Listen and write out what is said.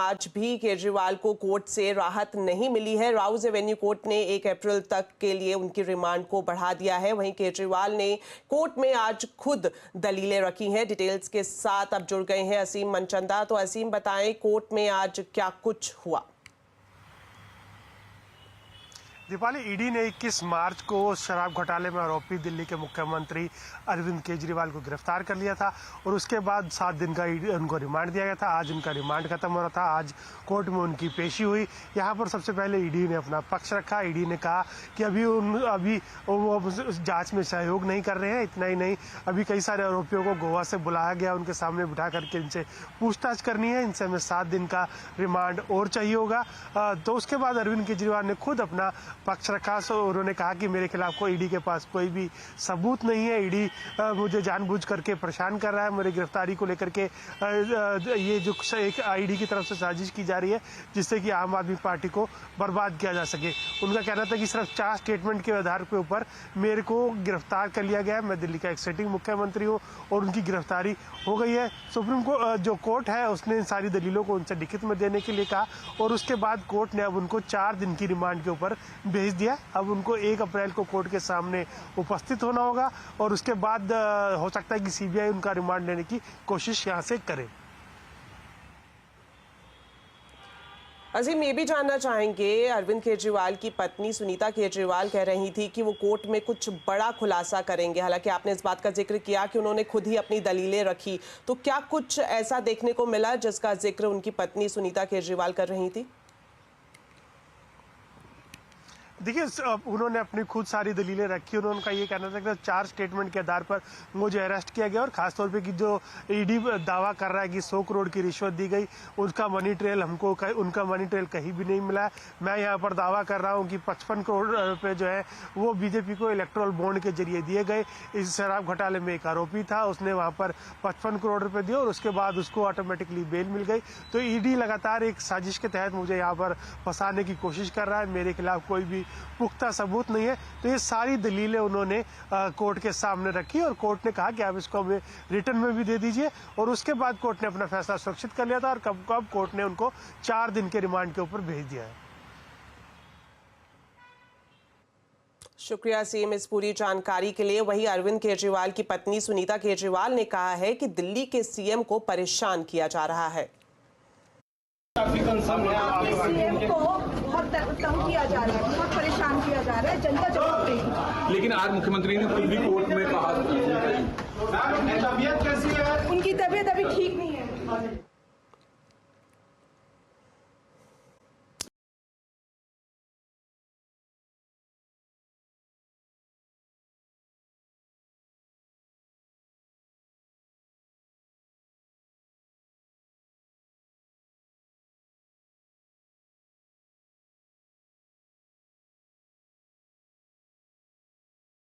आज भी केजरीवाल को कोर्ट से राहत नहीं मिली है। राउज एवेन्यू कोर्ट ने 1 अप्रैल तक के लिए उनकी रिमांड को बढ़ा दिया है। वहीं केजरीवाल ने कोर्ट में आज खुद दलीलें रखी हैं। डिटेल्स के साथ अब जुड़ गए हैं असीम मनचंदा। तो असीम, बताएं कोर्ट में आज क्या कुछ हुआ? दीपाली, ईडी ने 21 मार्च को शराब घोटाले में आरोपी दिल्ली के मुख्यमंत्री अरविंद केजरीवाल को गिरफ्तार कर लिया था और उसके बाद 7 दिन का उनको रिमांड दिया गया था। आज उनका रिमांड खत्म हो रहा था। आज कोर्ट में उनकी पेशी हुई। यहाँ पर सबसे पहले ईडी ने अपना पक्ष रखा। ईडी ने कहा कि अभी वो जांच में सहयोग नहीं कर रहे हैं। इतना ही नहीं, अभी कई सारे आरोपियों को गोवा से बुलाया गया, उनके सामने बिठा करके इनसे पूछताछ करनी है। इनसे हमें 7 दिन का रिमांड और चाहिए होगा। तो उसके बाद अरविंद केजरीवाल ने खुद अपना पक्ष रखा। सो उन्होंने कहा कि मेरे खिलाफ कोई ईडी के पास कोई भी सबूत नहीं है। ईडी मुझे जानबूझ करके परेशान कर रहा है। मेरी गिरफ्तारी को लेकर के ये जो एक ईडी की तरफ से साजिश की जा रही है जिससे कि आम आदमी पार्टी को बर्बाद किया जा सके। उनका कहना था कि सिर्फ 4 स्टेटमेंट के आधार के ऊपर मेरे को गिरफ्तार कर लिया गया है। मैं दिल्ली का एक सिटिंग मुख्यमंत्री हूँ और उनकी गिरफ्तारी हो गई है। सुप्रीम कोर्ट जो कोर्ट है उसने इन सारी दलीलों को उनसे लिखित में देने के लिए कहा और उसके बाद कोर्ट ने अब उनको 4 दिन की रिमांड के ऊपर भेज दिया। अब उनको 1 अप्रैल को कोर्ट के सामने उपस्थित होना होगा और उसके बाद हो सकता है कि सीबीआई उनका रिमांड लेने की कोशिश यहां से करे। अजीम, ये भी जानना चाहेंगे, अरविंद केजरीवाल की पत्नी सुनीता केजरीवाल कह रही थी कि वो कोर्ट में कुछ बड़ा खुलासा करेंगे। हालांकि आपने इस बात का जिक्र किया कि उन्होंने खुद ही अपनी दलीलें रखी, तो क्या कुछ ऐसा देखने को मिला जिसका जिक्र उनकी पत्नी सुनीता केजरीवाल कर रही थी? देखिए, उन्होंने अपनी खुद सारी दलीलें रखी। उन्होंने का ये कहना था कि 4 स्टेटमेंट के आधार पर मुझे अरेस्ट किया गया और खासतौर पे कि जो ईडी दावा कर रहा है कि 100 करोड़ की रिश्वत दी गई, उनका मनी ट्रेल उनका मनी ट्रेल कहीं भी नहीं मिला है। मैं यहाँ पर दावा कर रहा हूँ कि 55 करोड़ रुपये जो है वो बीजेपी को इलेक्ट्रल बॉन्ड के जरिए दिए गए। इस शराब घोटाले में एक आरोपी था, उसने वहाँ पर 55 करोड़ रुपये दिए और उसके बाद उसको ऑटोमेटिकली बेल मिल गई। तो ईडी लगातार एक साजिश के तहत मुझे यहाँ पर फंसाने की कोशिश कर रहा है। मेरे खिलाफ कोई भी पुख्ता सबूत नहीं है। तो ये सारी दलीलें उन्होंने कोर्ट के सामने रखी और कोर्ट ने कहा कि आप इसको हमें रिटर्न में भी दे दीजिए और उसके बाद कोर्ट ने अपना फैसला सुरक्षित कर लिया था और कब कोर्ट ने उनको 4 दिन के रिमांड के ऊपर भेज दिया है। शुक्रिया सीएम इस पूरी जानकारी के लिए। वही अरविंद केजरीवाल की पत्नी सुनीता केजरीवाल ने कहा है कि दिल्ली के सीएम को परेशान किया जा रहा है। सीएम को बहुत तंग किया जा रहा है, बहुत परेशान किया जा रहा है, जनता जवाब देगी। लेकिन आज मुख्यमंत्री ने खुद भी कोर्ट में कहा उनकी तबीयत अभी ठीक नहीं है।